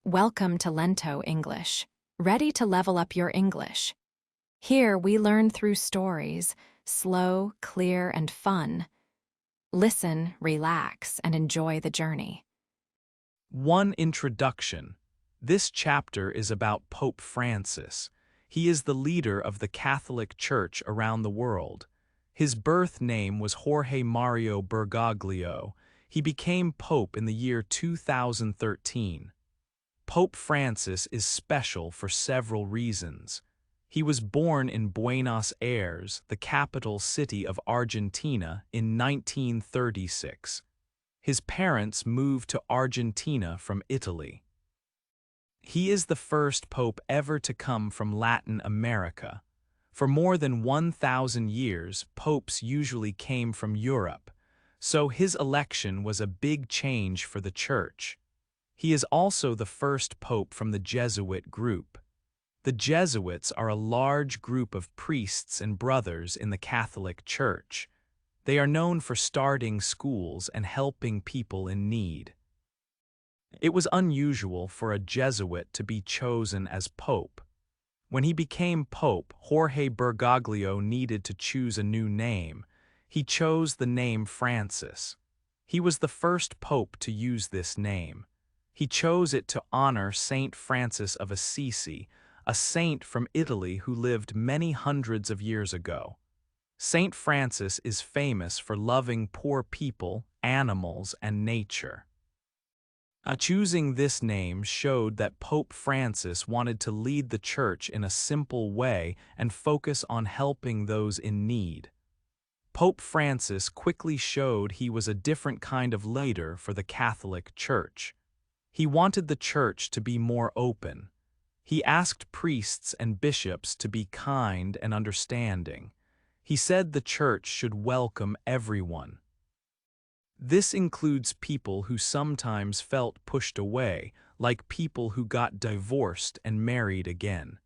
Welcome to Lento English. Ready to level up your English? Here we learn through stories, slow, clear, and fun. Listen, relax, and enjoy the journey. One introduction. This chapter is about Pope Francis. He is the leader of the Catholic Church around the world. His birth name was Jorge Mario Bergoglio. He became pope in the year 2013. Pope Francis is special for several reasons. He was born in Buenos Aires, the capital city of Argentina, in 1936. His parents moved to Argentina from Italy. He is the first pope ever to come from Latin America. For more than 1,000 years, popes usually came from Europe, so his election was a big change for the Church. He is also the first pope from the Jesuit group. The Jesuits are a large group of priests and brothers in the Catholic Church. They are known for starting schools and helping people in need. It was unusual for a Jesuit to be chosen as pope. When he became pope, Jorge Bergoglio needed to choose a new name. He chose the name Francis. He was the first pope to use this name. He chose it to honor Saint Francis of Assisi, a saint from Italy who lived many hundreds of years ago. Saint Francis is famous for loving poor people, animals, and nature. Choosing this name showed that Pope Francis wanted to lead the Church in a simple way and focus on helping those in need. Pope Francis quickly showed he was a different kind of leader for the Catholic Church. He wanted the Church to be more open. He asked priests and bishops to be kind and understanding. He said the Church should welcome everyone. This includes people who sometimes felt pushed away, like people who got divorced and married again.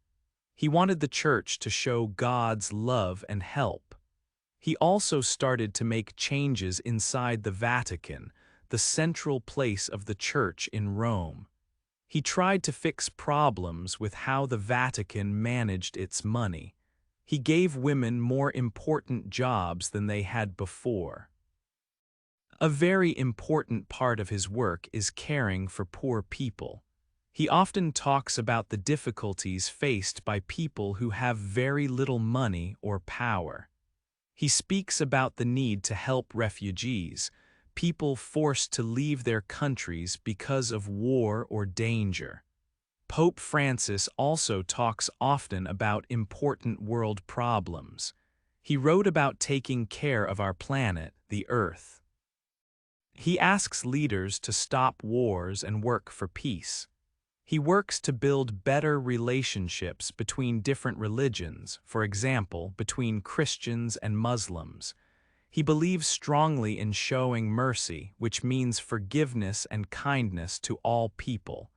He wanted the Church to show God's love and help. He also started to make changes inside the Vatican, the central place of the Church in Rome. He tried to fix problems with how the Vatican managed its money. He gave women more important jobs than they had before. A very important part of his work is caring for poor people. He often talks about the difficulties faced by people who have very little money or power. He speaks about the need to help refugees, people forced to leave their countries because of war or danger. Pope Francis also talks often about important world problems. He wrote about taking care of our planet, the Earth. He asks leaders to stop wars and work for peace. He works to build better relationships between different religions, for example, between Christians and Muslims. He believes strongly in showing mercy, which means forgiveness and kindness to all people.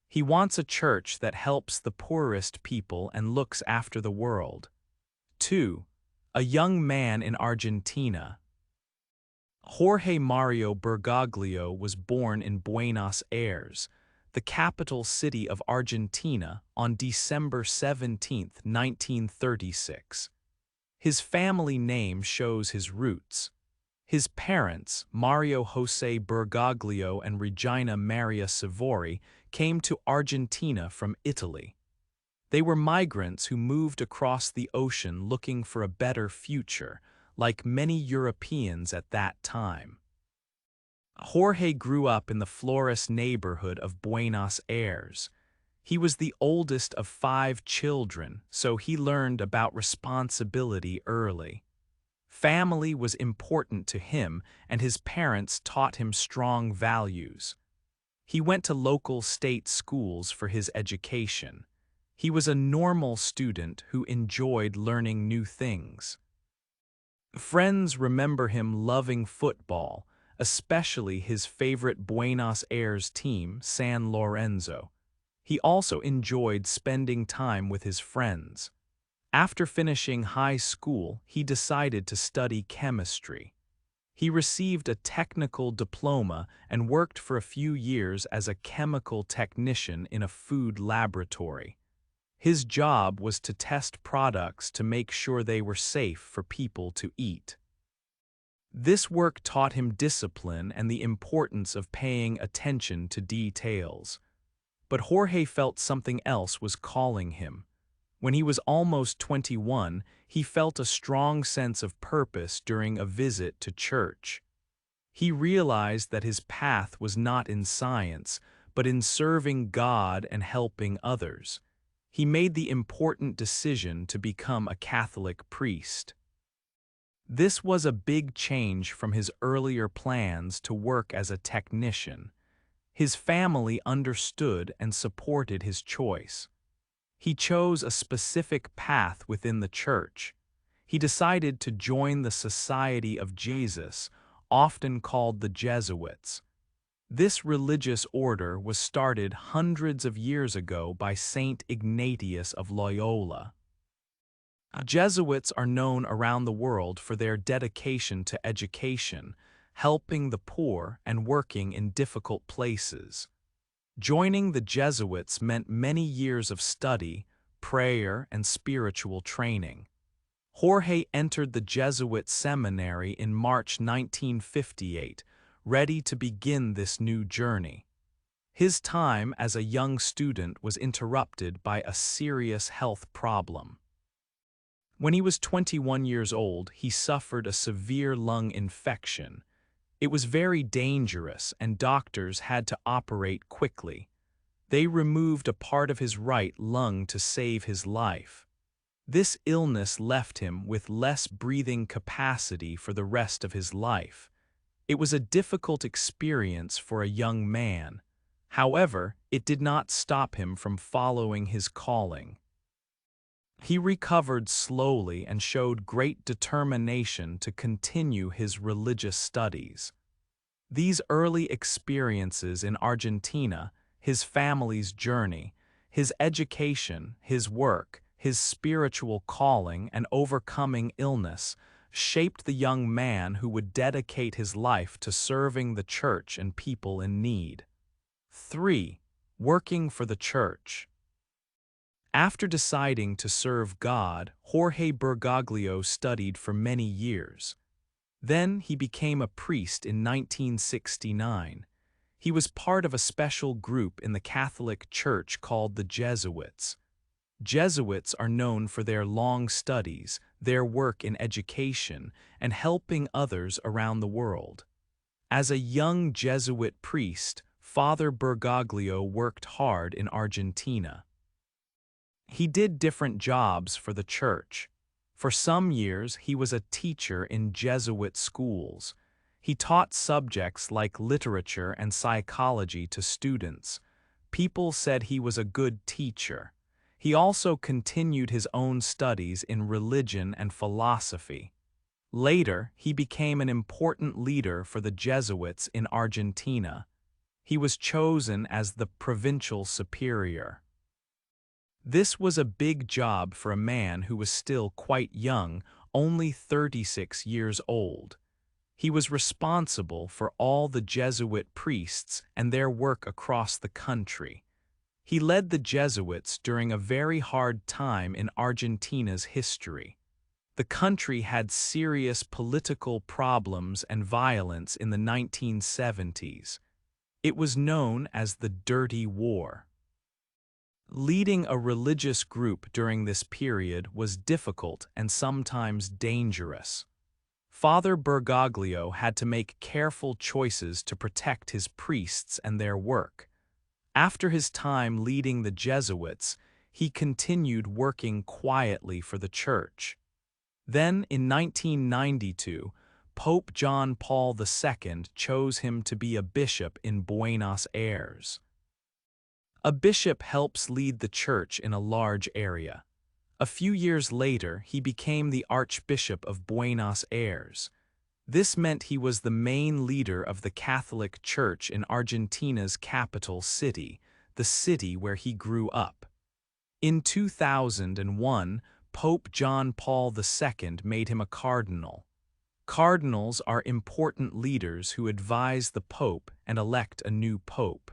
He wants a church that helps the poorest people and looks after the world. 2. A young man in Argentina. Jorge Mario Bergoglio was born in Buenos Aires, the capital city of Argentina, on December 17, 1936. His family name shows his roots. His parents, Mario José Bergoglio and Regina Maria Savori, came to Argentina from Italy. They were migrants who moved across the ocean looking for a better future, like many Europeans at that time. Jorge grew up in the Flores neighborhood of Buenos Aires. He was the oldest of 5 children, so he learned about responsibility early. Family was important to him, and his parents taught him strong values. He went to local state schools for his education. He was a normal student who enjoyed learning new things. Friends remember him loving football, especially his favorite Buenos Aires team, San Lorenzo. He also enjoyed spending time with his friends. After finishing high school, he decided to study chemistry. He received a technical diploma and worked for a few years as a chemical technician in a food laboratory. His job was to test products to make sure they were safe for people to eat. This work taught him discipline and the importance of paying attention to details. But Jorge felt something else was calling him. When he was almost 21, he felt a strong sense of purpose during a visit to church. He realized that his path was not in science, but in serving God and helping others. He made the important decision to become a Catholic priest. This was a big change from his earlier plans to work as a technician. His family understood and supported his choice. He chose a specific path within the church. He decided to join the Society of Jesus, often called the Jesuits. This religious order was started hundreds of years ago by Saint Ignatius of Loyola. Jesuits are known around the world for their dedication to education, helping the poor and working in difficult places. Joining the Jesuits meant many years of study, prayer, and spiritual training. Jorge entered the Jesuit seminary in March 1958, ready to begin this new journey. His time as a young student was interrupted by a serious health problem. When he was 21 years old, he suffered a severe lung infection. It was very dangerous, and doctors had to operate quickly. They removed a part of his right lung to save his life. This illness left him with less breathing capacity for the rest of his life. It was a difficult experience for a young man. However, it did not stop him from following his calling. He recovered slowly and showed great determination to continue his religious studies. These early experiences in Argentina, his family's journey, his education, his work, his spiritual calling, and overcoming illness, shaped the young man who would dedicate his life to serving the church and people in need. 3. Working for the church. After deciding to serve God, Jorge Bergoglio studied for many years. Then he became a priest in 1969. He was part of a special group in the Catholic Church called the Jesuits. Jesuits are known for their long studies, their work in education, and helping others around the world. As a young Jesuit priest, Father Bergoglio worked hard in Argentina. He did different jobs for the church. For some years, he was a teacher in Jesuit schools. He taught subjects like literature and psychology to students. People said he was a good teacher. He also continued his own studies in religion and philosophy. Later, he became an important leader for the Jesuits in Argentina. He was chosen as the provincial superior. This was a big job for a man who was still quite young, only 36 years old. He was responsible for all the Jesuit priests and their work across the country. He led the Jesuits during a very hard time in Argentina's history. The country had serious political problems and violence in the 1970s. It was known as the Dirty War. Leading a religious group during this period was difficult and sometimes dangerous. Father Bergoglio had to make careful choices to protect his priests and their work. After his time leading the Jesuits, he continued working quietly for the church. Then, in 1992, Pope John Paul II chose him to be a bishop in Buenos Aires. A bishop helps lead the church in a large area. A few years later, he became the Archbishop of Buenos Aires. This meant he was the main leader of the Catholic Church in Argentina's capital city, the city where he grew up. In 2001, Pope John Paul II made him a cardinal. Cardinals are important leaders who advise the Pope and elect a new Pope.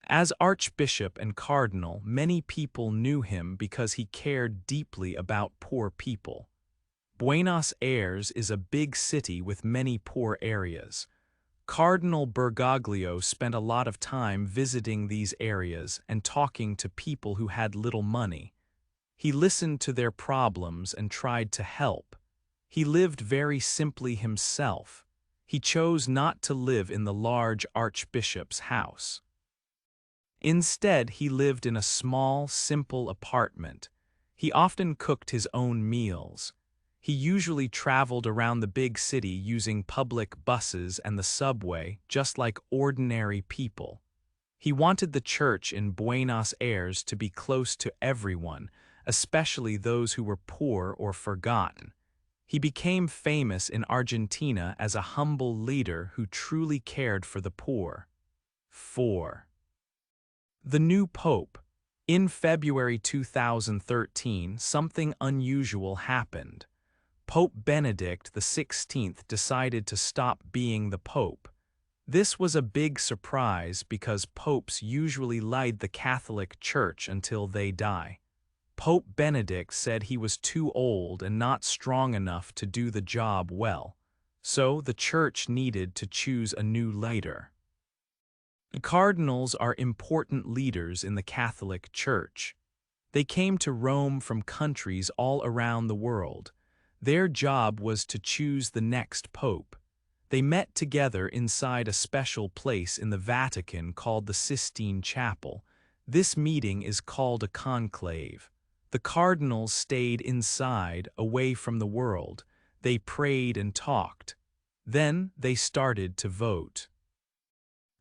As Archbishop and Cardinal, many people knew him because he cared deeply about poor people. Buenos Aires is a big city with many poor areas. Cardinal Bergoglio spent a lot of time visiting these areas and talking to people who had little money. He listened to their problems and tried to help. He lived very simply himself. He chose not to live in the large archbishop's house. Instead, he lived in a small, simple apartment. He often cooked his own meals. He usually traveled around the big city using public buses and the subway, just like ordinary people. He wanted the church in Buenos Aires to be close to everyone, especially those who were poor or forgotten. He became famous in Argentina as a humble leader who truly cared for the poor. 4. The new Pope. In February 2013, something unusual happened. Pope Benedict XVI decided to stop being the Pope. This was a big surprise because popes usually lead the Catholic Church until they die. Pope Benedict said he was too old and not strong enough to do the job well, so the Church needed to choose a new leader. Cardinals are important leaders in the Catholic Church. They came to Rome from countries all around the world. Their job was to choose the next pope. They met together inside a special place in the Vatican called the Sistine Chapel. This meeting is called a conclave. The cardinals stayed inside, away from the world. They prayed and talked. Then they started to vote.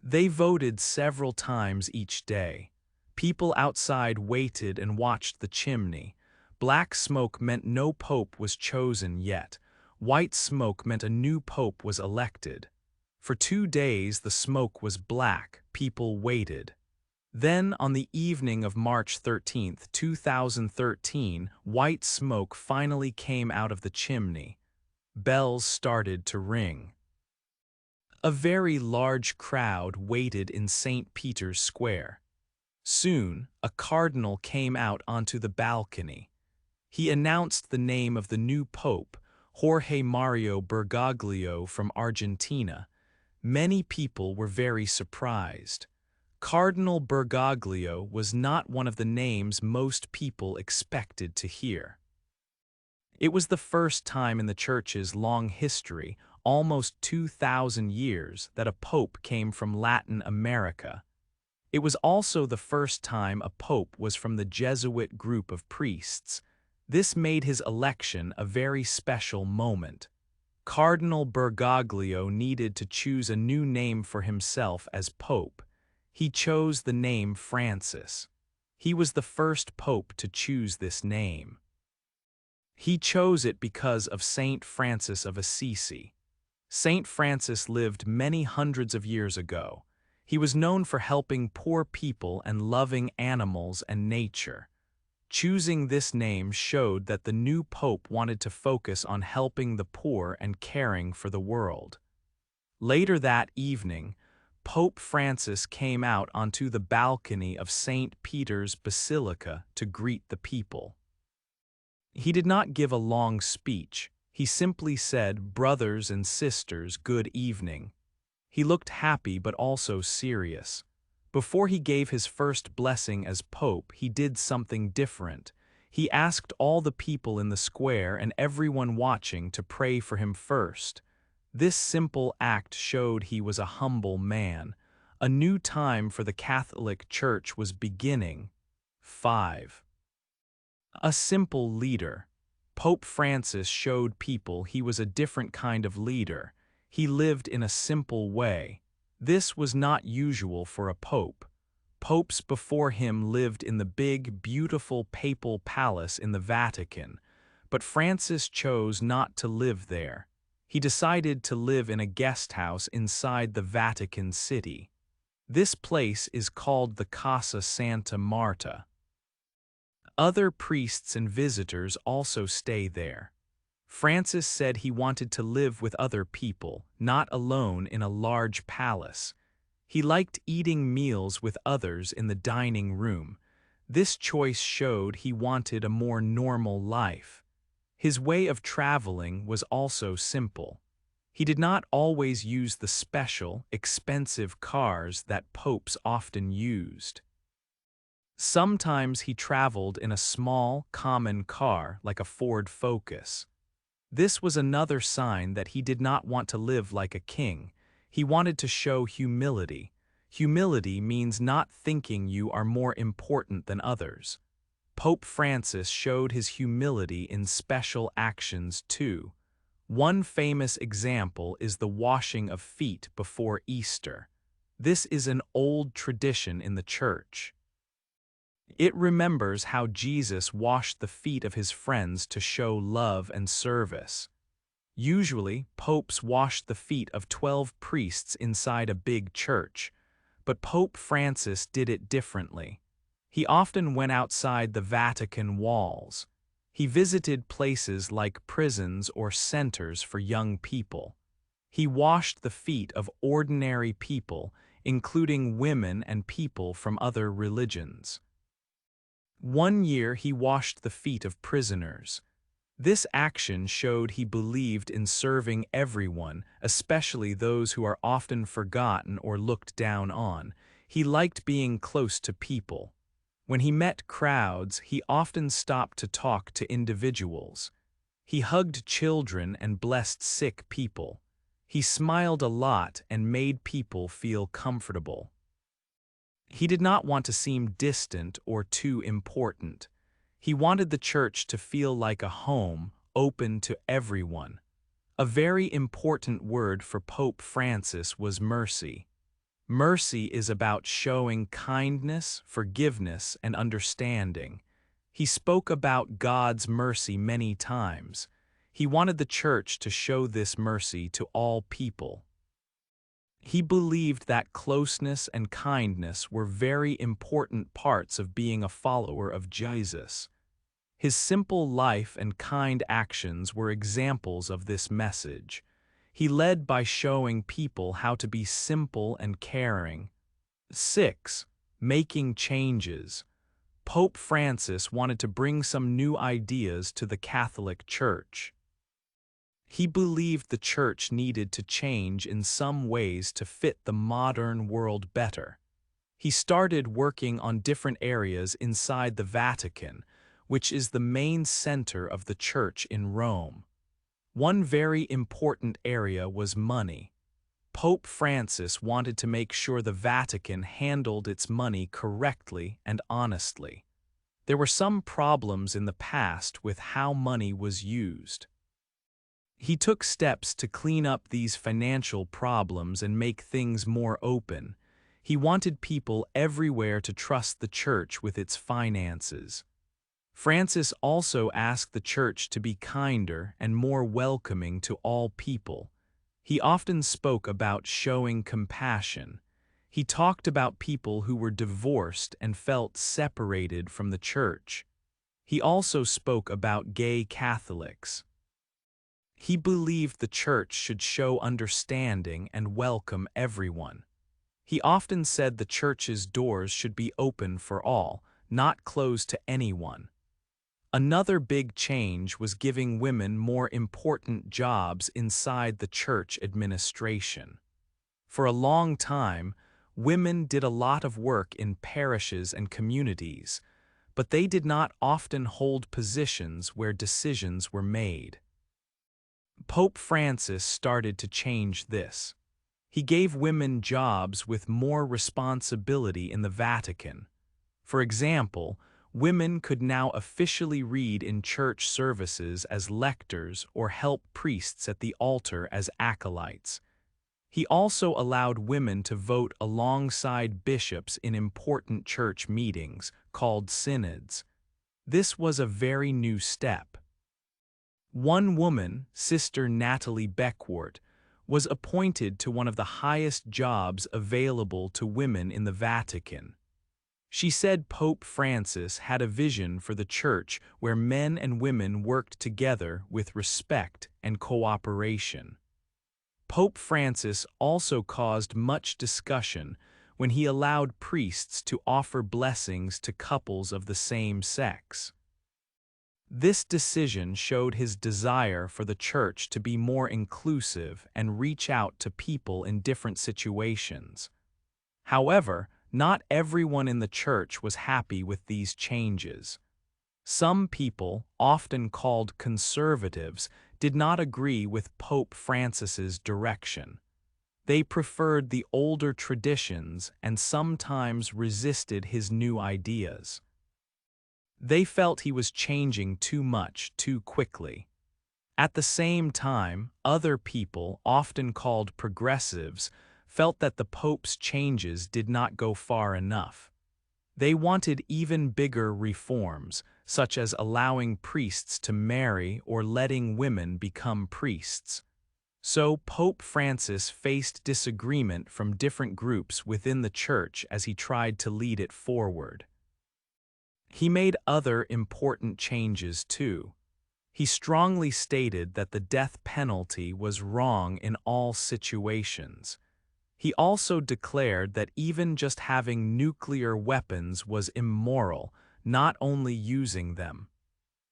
They voted several times each day. People outside waited and watched the chimney. Black smoke meant no pope was chosen yet. White smoke meant a new pope was elected. For 2 days the smoke was black. People waited. Then, on the evening of March 13, 2013, white smoke finally came out of the chimney. Bells started to ring. A very large crowd waited in St. Peter's Square. Soon, a cardinal came out onto the balcony. He announced the name of the new pope, Jorge Mario Bergoglio from Argentina. Many people were very surprised. Cardinal Bergoglio was not one of the names most people expected to hear. It was the first time in the Church's long history, almost 2,000 years, that a pope came from Latin America. It was also the first time a pope was from the Jesuit group of priests. This made his election a very special moment. Cardinal Bergoglio needed to choose a new name for himself as pope. He chose the name Francis. He was the first pope to choose this name. He chose it because of Saint Francis of Assisi. Saint Francis lived many hundreds of years ago. He was known for helping poor people and loving animals and nature. Choosing this name showed that the new pope wanted to focus on helping the poor and caring for the world. Later that evening, Pope Francis came out onto the balcony of St. Peter's Basilica to greet the people. He did not give a long speech. He simply said, "Brothers and sisters, good evening." He looked happy but also serious. Before he gave his first blessing as Pope, he did something different. He asked all the people in the square and everyone watching to pray for him first. This simple act showed he was a humble man. A new time for the Catholic Church was beginning. 5. A simple leader. Pope Francis showed people he was a different kind of leader. He lived in a simple way. This was not usual for a pope. Popes before him lived in the big, beautiful papal palace in the Vatican, but Francis chose not to live there. He decided to live in a guest house inside the Vatican City. This place is called the Casa Santa Marta. Other priests and visitors also stay there. Francis said he wanted to live with other people, not alone in a large palace. He liked eating meals with others in the dining room. This choice showed he wanted a more normal life. His way of traveling was also simple. He did not always use the special, expensive cars that popes often used. Sometimes he traveled in a small, common car like a Ford Focus. This was another sign that he did not want to live like a king. He wanted to show humility. Humility means not thinking you are more important than others. Pope Francis showed his humility in special actions too. One famous example is the washing of feet before Easter. This is an old tradition in the Church. It remembers how Jesus washed the feet of his friends to show love and service. Usually, popes washed the feet of 12 priests inside a big church, but Pope Francis did it differently. He often went outside the Vatican walls. He visited places like prisons or centers for young people. He washed the feet of ordinary people, including women and people from other religions. One year he washed the feet of prisoners. This action showed he believed in serving everyone, especially those who are often forgotten or looked down on. He liked being close to people. When he met crowds, he often stopped to talk to individuals. He hugged children and blessed sick people. He smiled a lot and made people feel comfortable. He did not want to seem distant or too important. He wanted the church to feel like a home, open to everyone. A very important word for Pope Francis was mercy. Mercy is about showing kindness, forgiveness, and understanding. He spoke about God's mercy many times. He wanted the church to show this mercy to all people. He believed that closeness and kindness were very important parts of being a follower of Jesus. His simple life and kind actions were examples of this message. He led by showing people how to be simple and caring. 6. Making changes. Pope Francis wanted to bring some new ideas to the Catholic Church. He believed the Church needed to change in some ways to fit the modern world better. He started working on different areas inside the Vatican, which is the main center of the Church in Rome. One very important area was money. Pope Francis wanted to make sure the Vatican handled its money correctly and honestly. There were some problems in the past with how money was used. He took steps to clean up these financial problems and make things more open. He wanted people everywhere to trust the Church with its finances. Francis also asked the Church to be kinder and more welcoming to all people. He often spoke about showing compassion. He talked about people who were divorced and felt separated from the Church. He also spoke about gay Catholics. He believed the Church should show understanding and welcome everyone. He often said the Church's doors should be open for all, not closed to anyone. Another big change was giving women more important jobs inside the Church administration. For a long time, women did a lot of work in parishes and communities, but they did not often hold positions where decisions were made. Pope Francis started to change this. He gave women jobs with more responsibility in the Vatican. For example, women could now officially read in church services as lectors or help priests at the altar as acolytes. He also allowed women to vote alongside bishops in important church meetings, called synods. This was a very new step. One woman, Sister Natalie Beckwart, was appointed to one of the highest jobs available to women in the Vatican. She said Pope Francis had a vision for the church where men and women worked together with respect and cooperation. Pope Francis also caused much discussion when he allowed priests to offer blessings to couples of the same sex. This decision showed his desire for the church to be more inclusive and reach out to people in different situations. However, not everyone in the church was happy with these changes. Some people, often called conservatives, did not agree with Pope Francis's direction. They preferred the older traditions and sometimes resisted his new ideas. They felt he was changing too much too quickly. At the same time, other people, often called progressives, felt that the Pope's changes did not go far enough. They wanted even bigger reforms, such as allowing priests to marry or letting women become priests. So Pope Francis faced disagreement from different groups within the Church as he tried to lead it forward. He made other important changes too. He strongly stated that the death penalty was wrong in all situations. He also declared that even just having nuclear weapons was immoral, not only using them.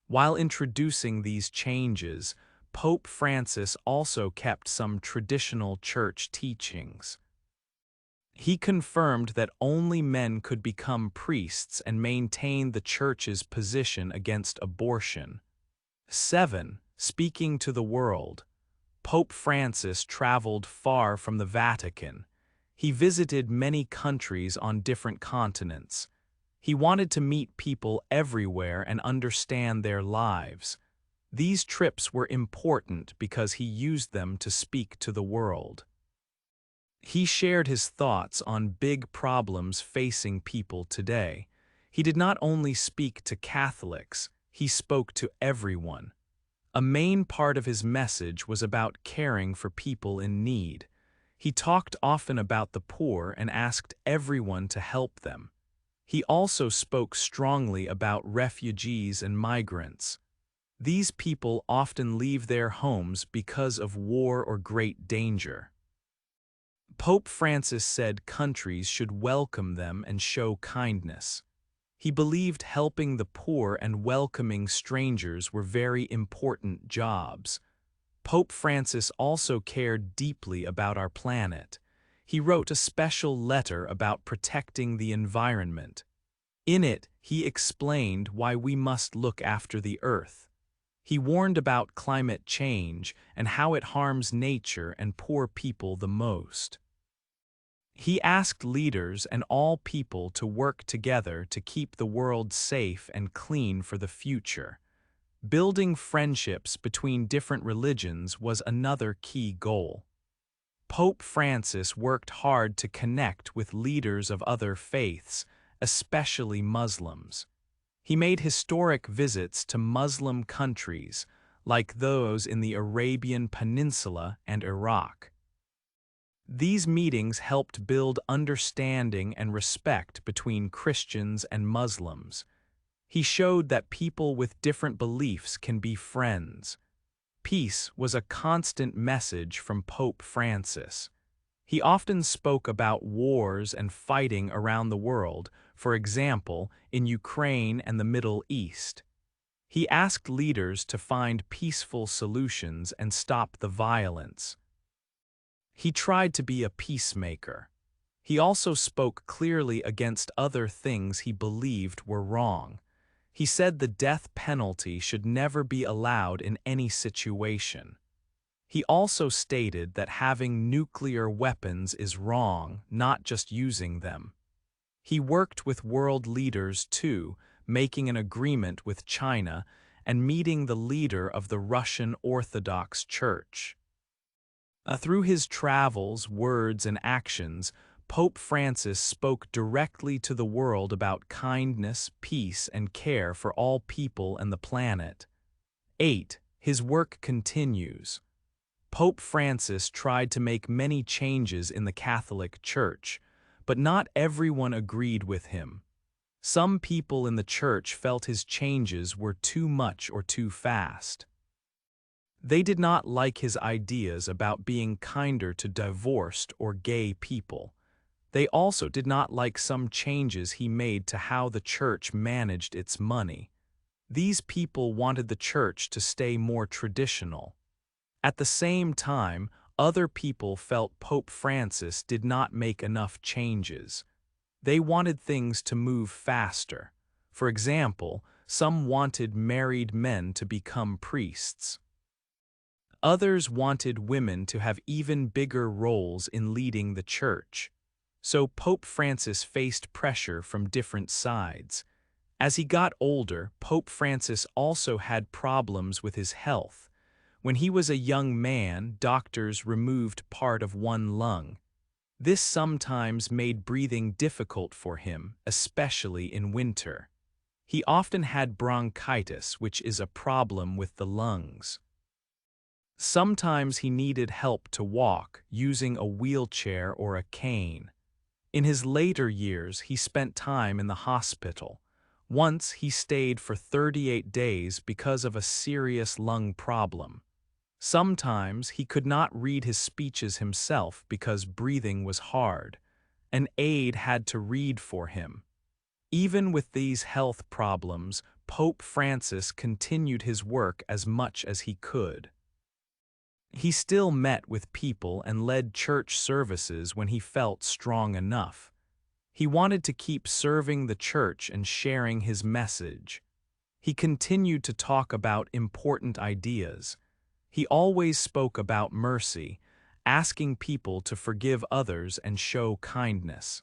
While introducing these changes, Pope Francis also kept some traditional church teachings. He confirmed that only men could become priests and maintain the church's position against abortion. 7. Speaking to the world. Pope Francis traveled far from the Vatican. He visited many countries on different continents. He wanted to meet people everywhere and understand their lives. These trips were important because he used them to speak to the world. He shared his thoughts on big problems facing people today. He did not only speak to Catholics, he spoke to everyone. A main part of his message was about caring for people in need. He talked often about the poor and asked everyone to help them. He also spoke strongly about refugees and migrants. These people often leave their homes because of war or great danger. Pope Francis said countries should welcome them and show kindness. He believed helping the poor and welcoming strangers were very important jobs. Pope Francis also cared deeply about our planet. He wrote a special letter about protecting the environment. In it, he explained why we must look after the Earth. He warned about climate change and how it harms nature and poor people the most. He asked leaders and all people to work together to keep the world safe and clean for the future. Building friendships between different religions was another key goal. Pope Francis worked hard to connect with leaders of other faiths, especially Muslims. He made historic visits to Muslim countries, like those in the Arabian Peninsula and Iraq. These meetings helped build understanding and respect between Christians and Muslims. He showed that people with different beliefs can be friends. Peace was a constant message from Pope Francis. He often spoke about wars and fighting around the world, for example, in Ukraine and the Middle East. He asked leaders to find peaceful solutions and stop the violence. He tried to be a peacemaker. He also spoke clearly against other things he believed were wrong. He said the death penalty should never be allowed in any situation. He also stated that having nuclear weapons is wrong, not just using them. He worked with world leaders too, making an agreement with China and meeting the leader of the Russian Orthodox Church. Through his travels, words, and actions, Pope Francis spoke directly to the world about kindness, peace, and care for all people and the planet. 8. His work continues. Pope Francis tried to make many changes in the Catholic Church, but not everyone agreed with him. Some people in the church felt his changes were too much or too fast. They did not like his ideas about being kinder to divorced or gay people. They also did not like some changes he made to how the church managed its money. These people wanted the church to stay more traditional. At the same time, other people felt Pope Francis did not make enough changes. They wanted things to move faster. For example, some wanted married men to become priests. Others wanted women to have even bigger roles in leading the church. So Pope Francis faced pressure from different sides. As he got older, Pope Francis also had problems with his health. When he was a young man, doctors removed part of one lung. This sometimes made breathing difficult for him, especially in winter. He often had bronchitis, which is a problem with the lungs. Sometimes he needed help to walk, using a wheelchair or a cane. In his later years, he spent time in the hospital. Once he stayed for 38 days because of a serious lung problem. Sometimes he could not read his speeches himself because breathing was hard. An aide had to read for him. Even with these health problems, Pope Francis continued his work as much as he could. He still met with people and led church services when he felt strong enough. He wanted to keep serving the church and sharing his message. He continued to talk about important ideas. He always spoke about mercy, asking people to forgive others and show kindness.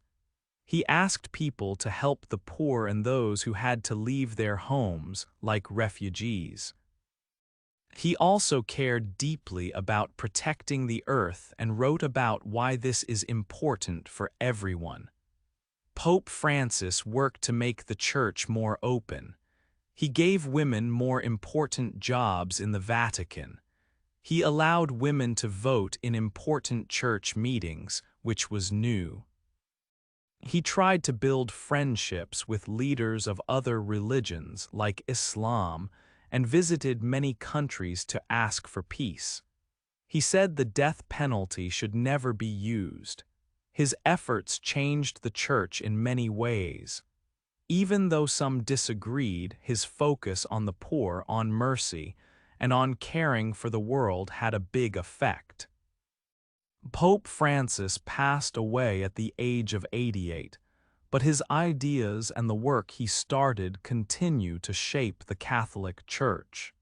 He asked people to help the poor and those who had to leave their homes, like refugees. He also cared deeply about protecting the earth and wrote about why this is important for everyone. Pope Francis worked to make the church more open. He gave women more important jobs in the Vatican. He allowed women to vote in important church meetings, which was new. He tried to build friendships with leaders of other religions like Islam and visited many countries to ask for peace. He said the death penalty should never be used. His efforts changed the church in many ways. Even though some disagreed, his focus on the poor, on mercy, and on caring for the world had a big effect. Pope Francis passed away at the age of 88, but his ideas and the work he started continue to shape the Catholic Church.